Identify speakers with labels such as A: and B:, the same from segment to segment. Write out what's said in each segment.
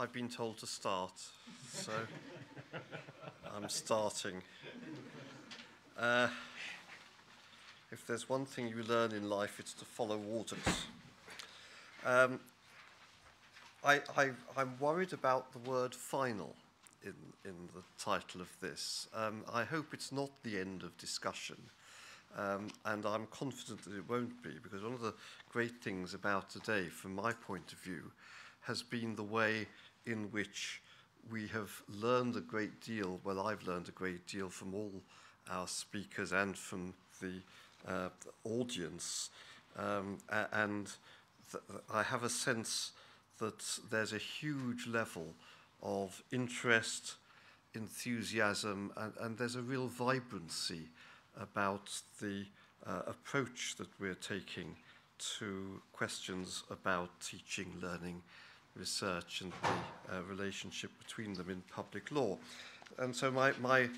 A: I've been told to start, so I'm starting. If there's one thing you learn in life, it's to follow orders. I'm worried about the word final in the title of this. I hope it's not the end of discussion, and I'm confident that it won't be, because one of the great things about today, from my point of view, has been the way in which we have learned a great deal. Well, I've learned a great deal from all our speakers and from the audience, and I have a sense that there's a huge level of interest, enthusiasm, and there's a real vibrancy about the approach that we're taking to questions about teaching, learning, research, and the relationship between them in public law. And so my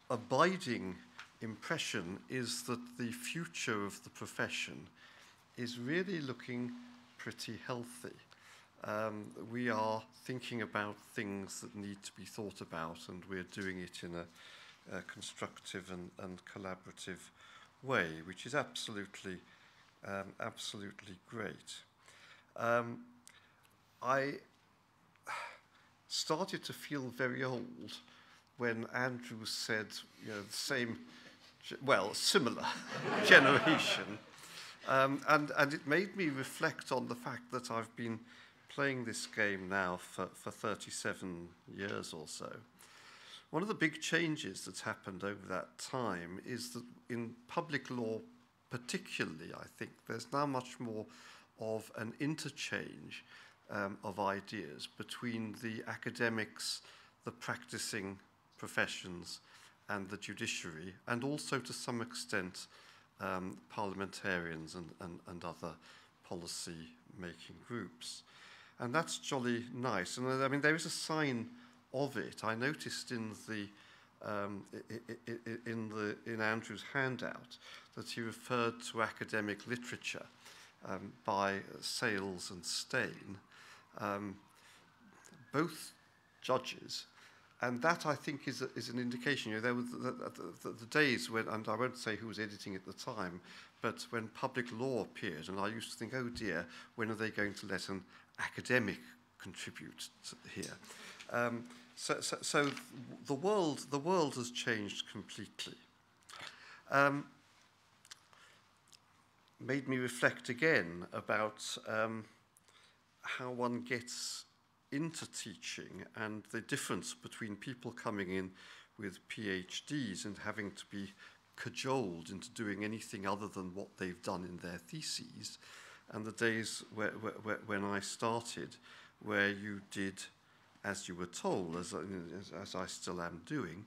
A: abiding impression is that the future of the profession is really looking pretty healthy. We are thinking about things that need to be thought about, and we're doing it in a constructive and collaborative way, which is absolutely great. I started to feel very old when Andrew said, the same, similar generation. And it made me reflect on the fact that I've been playing this game now for 37 years or so. One of the big changes that's happened over that time is that in public law particularly, I think, there's now much more of an interchange of ideas between the academics, the practicing professions, and the judiciary, and also to some extent parliamentarians and other policy-making groups. And that's jolly nice. And I mean, there is a sign of it. I noticed in Andrew's handout that he referred to academic literature by Sales and Stein, both judges. And that, I think, is an indication. There were the days when, and I won't say who was editing at the time, but when public law appeared, and I used to think, oh dear, when are they going to let an academic contribute here? So the world has changed completely. Made me reflect again about how one gets into teaching and the difference between people coming in with PhDs and having to be cajoled into doing anything other than what they've done in their theses, and the days when I started, where you did as you were told, as I still am doing.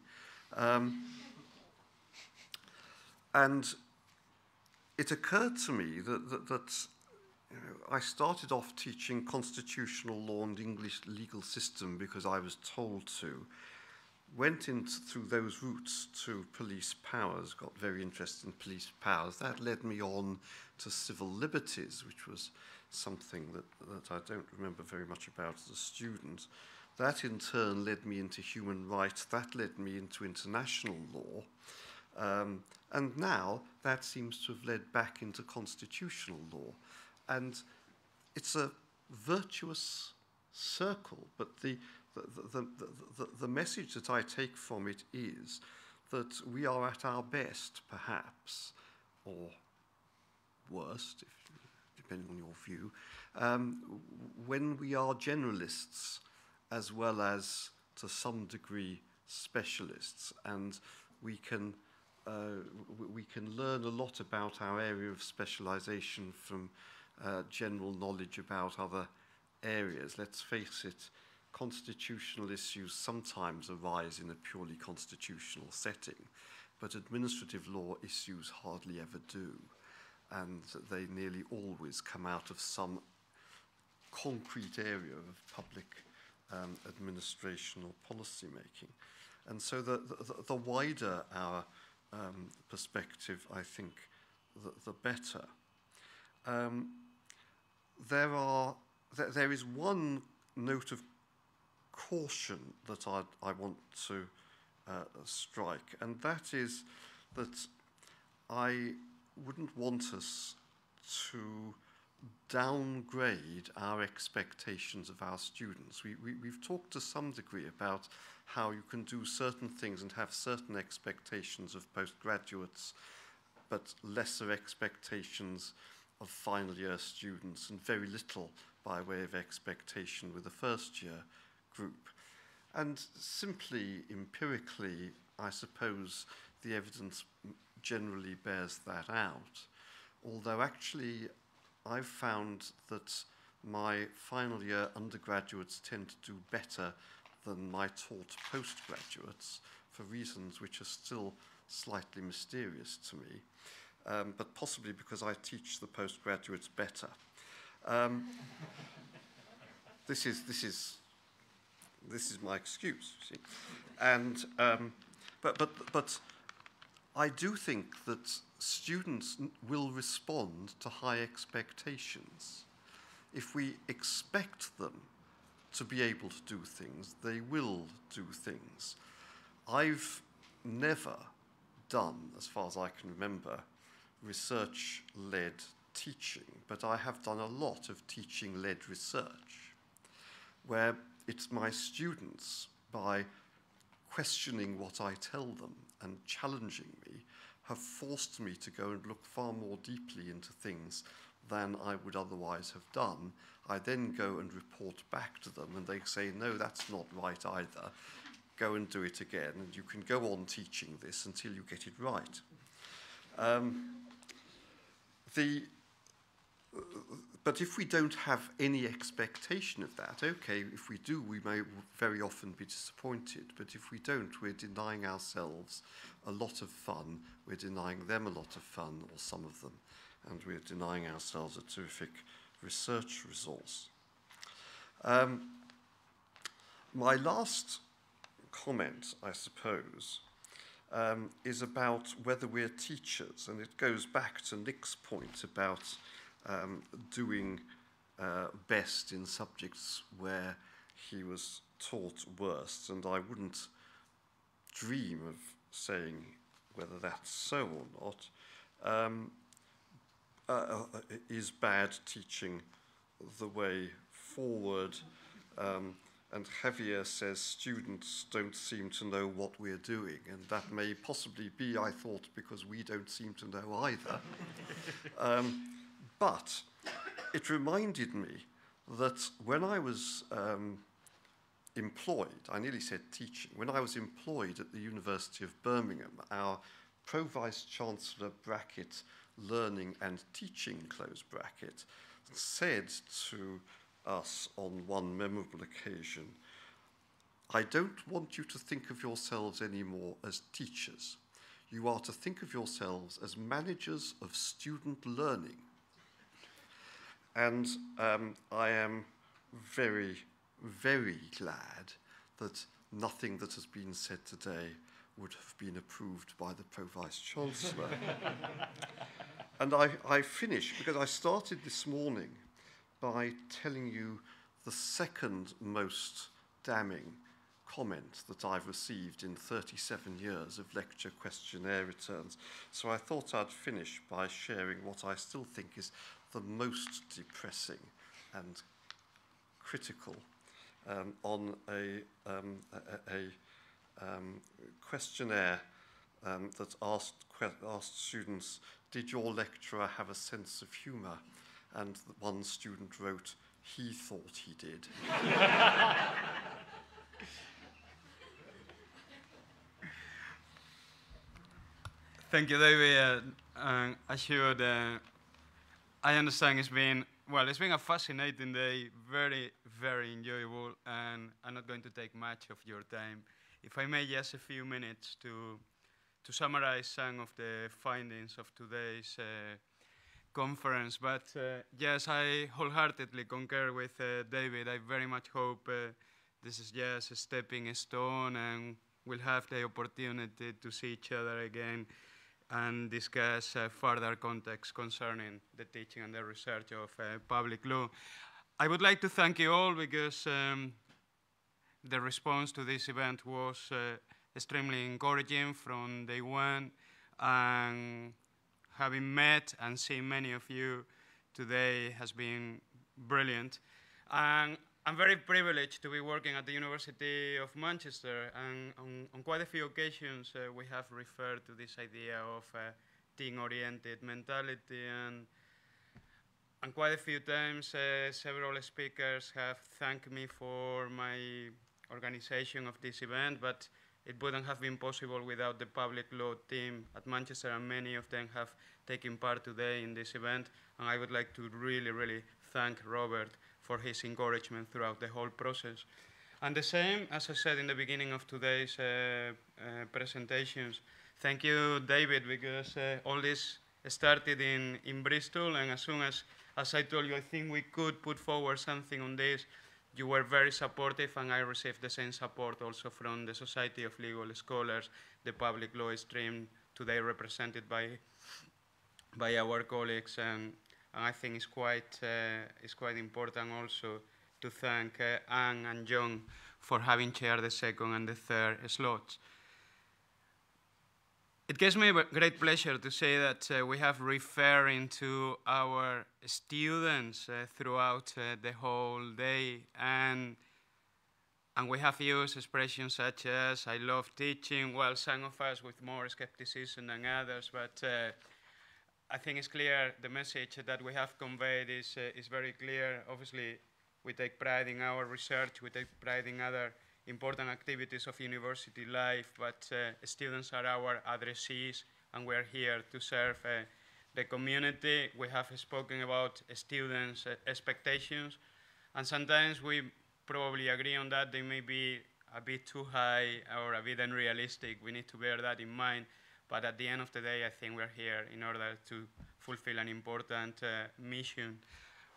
A: And it occurred to me that I started off teaching constitutional law and English legal system because I was told to. Went through those routes to police powers, got very interested in police powers. That led me on to civil liberties, which was something that I don't remember very much about as a student. That in turn led me into human rights. That led me into international law. And now that seems to have led back into constitutional law. And it's a virtuous circle, but the message that I take from it is that we are at our best, perhaps, or worst, depending on your view, when we are generalists as well as, to some degree, specialists, and we can learn a lot about our area of specialization from general knowledge about other areas. Let's face it, constitutional issues sometimes arise in a purely constitutional setting, but administrative law issues hardly ever do, and they nearly always come out of some concrete area of public administration or policy making. And so the wider our perspective, I think, the better. There is one note of caution that I want to strike, and that is that I wouldn't want us to downgrade our expectations of our students. We've talked to some degree about how you can do certain things and have certain expectations of postgraduates, but lesser expectations of final year students, and very little by way of expectation with the first year group. And simply, empirically, I suppose the evidence generally bears that out. Although actually, I've found that my final year undergraduates tend to do better than my taught postgraduates for reasons which are still slightly mysterious to me, but possibly because I teach the postgraduates better. This is my excuse, you see. And but I do think that students will respond to high expectations. If we expect them to be able to do things, they will do things. I've never done, as far as I can remember, research-led teaching, but I have done a lot of teaching-led research, where it's my students, by questioning what I tell them and challenging me, have forced me to go and look far more deeply into things than I would otherwise have done. I then go and report back to them, and they say, no, that's not right either. Go and do it again, and you can go on teaching this until you get it right. But if we don't have any expectation of that, okay, if we do, we may very often be disappointed. But if we don't, we're denying ourselves a lot of fun. We're denying them a lot of fun, or some of them. And we're denying ourselves a terrific research resource. My last comment, I suppose, is about whether we're teachers. And it goes back to Nick's point about doing best in subjects where he was taught worst, and I wouldn't dream of saying whether that's so or not. Is bad teaching the way forward? And Javier says students don't seem to know what we're doing, and that may possibly be, I thought, because we don't seem to know either. But it reminded me that when I was employed, I nearly said teaching, when I was employed at the University of Birmingham, our Pro-Vice-Chancellor bracket learning and teaching close bracket said to us on one memorable occasion, I don't want you to think of yourselves anymore as teachers. You are to think of yourselves as managers of student learning. And I am very, very glad that nothing that has been said today would have been approved by the Pro-Vice-Chancellor. And I finish, because I started this morning by telling you the second most damning comment that I've received in 37 years of lecture questionnaire returns. So I thought I'd finish by sharing what I still think is the most depressing and critical on a questionnaire that asked students, did your lecturer have a sense of humour? And one student wrote, he thought he did.
B: Thank you, David. I understand it's been a fascinating day, very, very enjoyable, and I'm not going to take much of your time. If I may, just a few minutes to summarize some of the findings of today's conference. But yes, I wholeheartedly concur with David. I very much hope this is just a stepping stone, and we'll have the opportunity to see each other again and discuss further context concerning the teaching and the research of public law. I would like to thank you all, because the response to this event was extremely encouraging from day one, and having met and seen many of you today has been brilliant. And I'm very privileged to be working at the University of Manchester, and on quite a few occasions we have referred to this idea of team-oriented mentality, and quite a few times several speakers have thanked me for my organization of this event, but it wouldn't have been possible without the public law team at Manchester, and many of them have taken part today in this event. And I would like to really, really thank Robert for his encouragement throughout the whole process. And the same, as I said in the beginning of today's presentations, thank you, David, because all this started in Bristol, and as soon as I told you, I think we could put forward something on this, you were very supportive, and I received the same support also from the Society of Legal Scholars, the public law stream today represented by our colleagues, and I think it's quite important also to thank Anne and John for having chaired the second and the third slots. It gives me great pleasure to say that we have referring to our students throughout the whole day, and we have used expressions such as "I love teaching." Well, some of us with more skepticism than others, but I think it's clear the message that we have conveyed is very clear. Obviously, we take pride in our research, we take pride in other important activities of university life, but students are our addressees, and we're here to serve the community. We have spoken about students' expectations, and sometimes we probably agree on that. They may be a bit too high or a bit unrealistic. We need to bear that in mind, but at the end of the day, I think we're here in order to fulfill an important mission.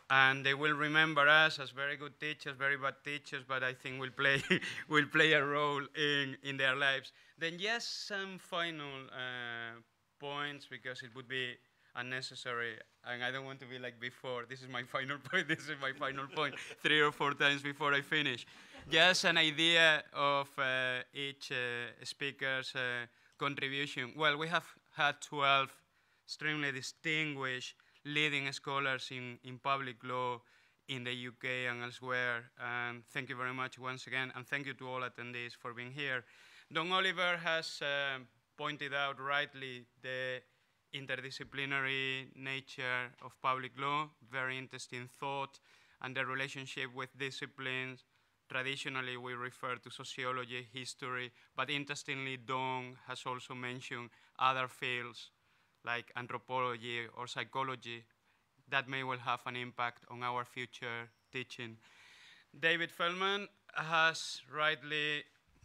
B: And they will remember us as very good teachers, very bad teachers, but I think we'll play a role in their lives. Then yes, some final points, because it would be unnecessary, and I don't want to be like before. This is my final point, this is my final point, 3 or 4 times before I finish. Just an idea of each speaker's contribution. Well, we have had 12 extremely distinguished leading scholars in public law in the UK and elsewhere. And thank you very much once again, and thank you to all attendees for being here. Don Oliver has pointed out rightly the interdisciplinary nature of public law, very interesting thought, and the relationship with disciplines. Traditionally, we refer to sociology, history, but interestingly, Don has also mentioned other fields like anthropology or psychology that may well have an impact on our future teaching. David Feldman has rightly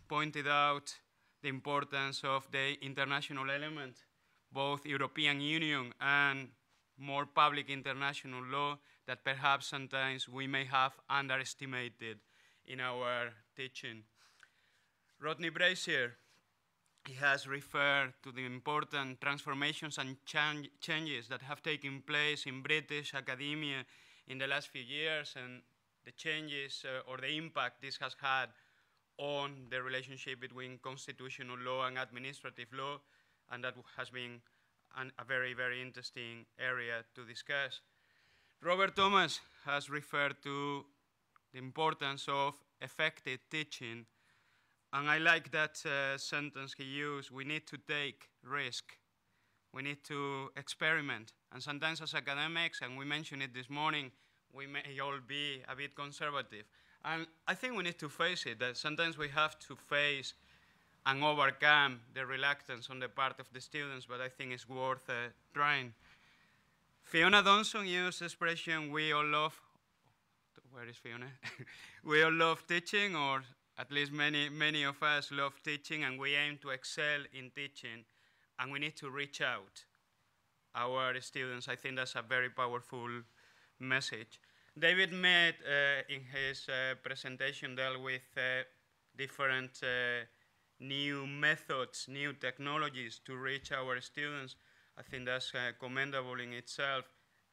B: pointed out the importance of the international element, both European Union and more public international law, that perhaps sometimes we may have underestimated in our teaching. Rodney Brazier, he has referred to the important transformations and changes that have taken place in British academia in the last few years, and the changes or the impact this has had on the relationship between constitutional law and administrative law, and that has been a very, very interesting area to discuss. Robert Thomas has referred to the importance of effective teaching, and I like that sentence he used: we need to take risk, we need to experiment, and sometimes as academics, and we mentioned it this morning, we may all be a bit conservative. And I think we need to face it, that sometimes we have to face and overcome the reluctance on the part of the students, but I think it's worth trying. Fiona Donson used the expression, we all love, where is Fiona? We all love teaching, or at least many of us love teaching, and we aim to excel in teaching, and we need to reach out our students. I think that's a very powerful message. David Med, in his presentation, dealt with different new methods, new technologies to reach our students. I think that's commendable in itself,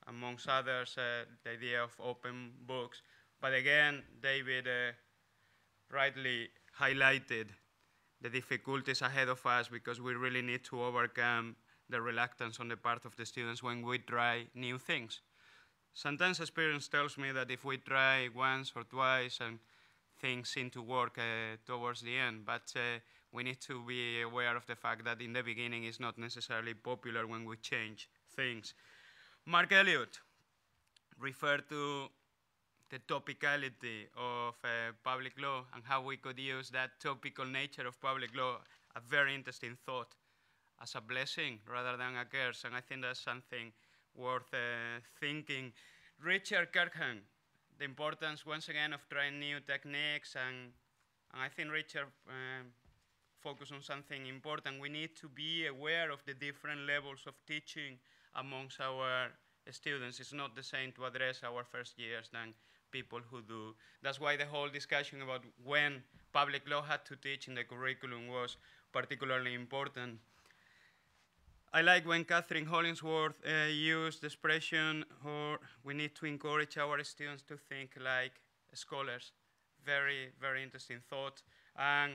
B: amongst others, the idea of open books. But again, David rightly highlighted the difficulties ahead of us, because we really need to overcome the reluctance on the part of the students when we try new things. Sometimes experience tells me that if we try once or twice and things seem to work towards the end, but we need to be aware of the fact that in the beginning it's not necessarily popular when we change things. Mark Elliott referred to the topicality of public law and how we could use that topical nature of public law, a very interesting thought, as a blessing rather than a curse, and I think that's something worth thinking. Richard Kirkham, the importance once again of trying new techniques, and I think Richard focused on something important. We need to be aware of the different levels of teaching amongst our students. It's not the same to address our first years than people who do. That's why the whole discussion about when public law had to teach in the curriculum was particularly important. I like when Catherine Hollingsworth used the expression, or we need to encourage our students to think like scholars. Very, very interesting thought. And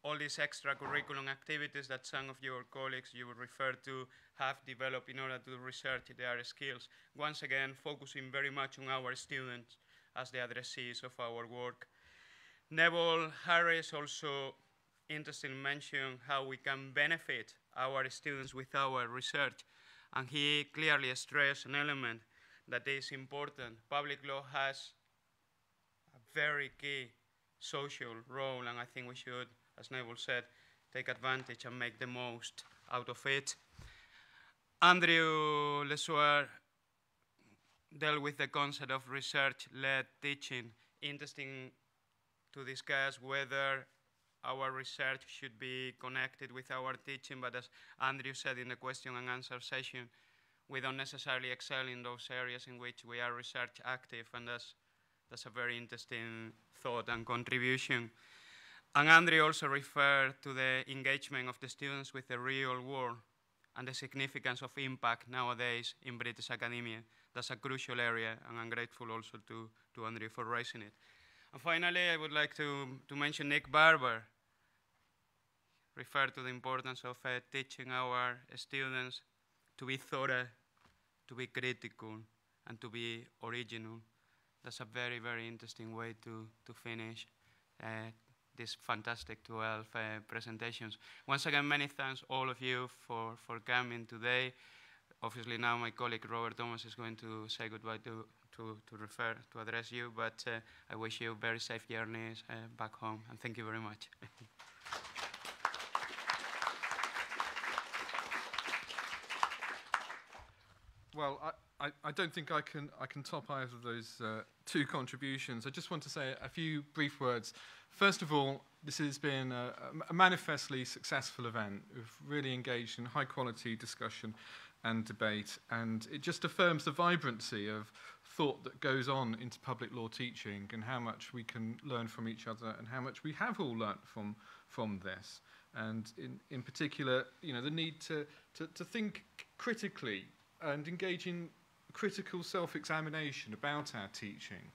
B: all these extracurriculum activities that some of your colleagues you would refer to have developed in order to research their skills. Once again, focusing very much on our students as the addressees of our work. Neville Harris also interestingly mentioned how we can benefit our students with our research, and he clearly stressed an element that is important. Public law has a very key social role, and I think we should, as Neville said, take advantage and make the most out of it. Andrew Lesueur dealt with the concept of research-led teaching. Interesting to discuss whether our research should be connected with our teaching, but as Andrew said in the question and answer session, we don't necessarily excel in those areas in which we are research active, and that's a very interesting thought and contribution. And Andrew also referred to the engagement of the students with the real world and the significance of impact nowadays in British academia. That's a crucial area, and I'm grateful also to Andrew for raising it. And finally, I would like to mention Nick Barber, refer to the importance of teaching our students to be thorough, to be critical, and to be original. That's a very, very interesting way to finish these fantastic 12 presentations. Once again, many thanks all of you for coming today. Obviously now my colleague Robert Thomas is going to say goodbye to address you, but I wish you very safe journeys back home, and thank you very much.
C: Well, I don't think I can top either of those two contributions. I just want to say a few brief words. First of all, this has been a manifestly successful event. We've really engaged in high-quality discussion and debate, and it just affirms the vibrancy of thought that goes on into public law teaching, and how much we can learn from each other, and how much we have all learnt from this. And in particular, you know, the need to think critically and engage in critical self-examination about our teaching,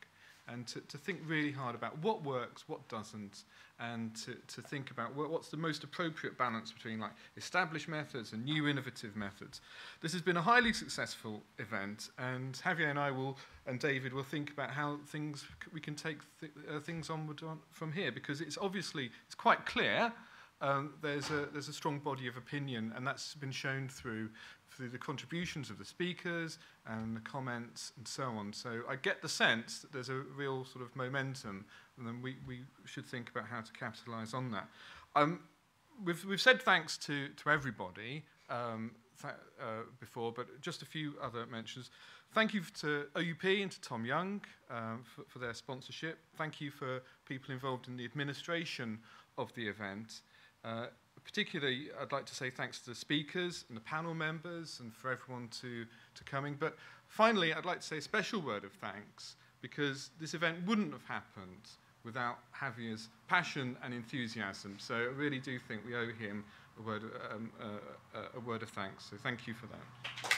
C: and to think really hard about what works, what doesn't, and to think about what's the most appropriate balance between like established methods and new innovative methods. This has been a highly successful event, and Javier and I and David will think about how we can take things onward from here, because it's quite clear. There's a strong body of opinion, and that's been shown through the contributions of the speakers and the comments and so on. So I get the sense that there's a real sort of momentum, and then we should think about how to capitalise on that. We've said thanks to everybody before, but just a few other mentions. Thank you to OUP and to Tom Young for their sponsorship. Thank you for people involved in the administration of the event. Particularly, I'd like to say thanks to the speakers and the panel members, and for everyone to coming. But finally, I'd like to say a special word of thanks, because this event wouldn't have happened without Javier's passion and enthusiasm. So I really do think we owe him a word of thanks. So thank you for that.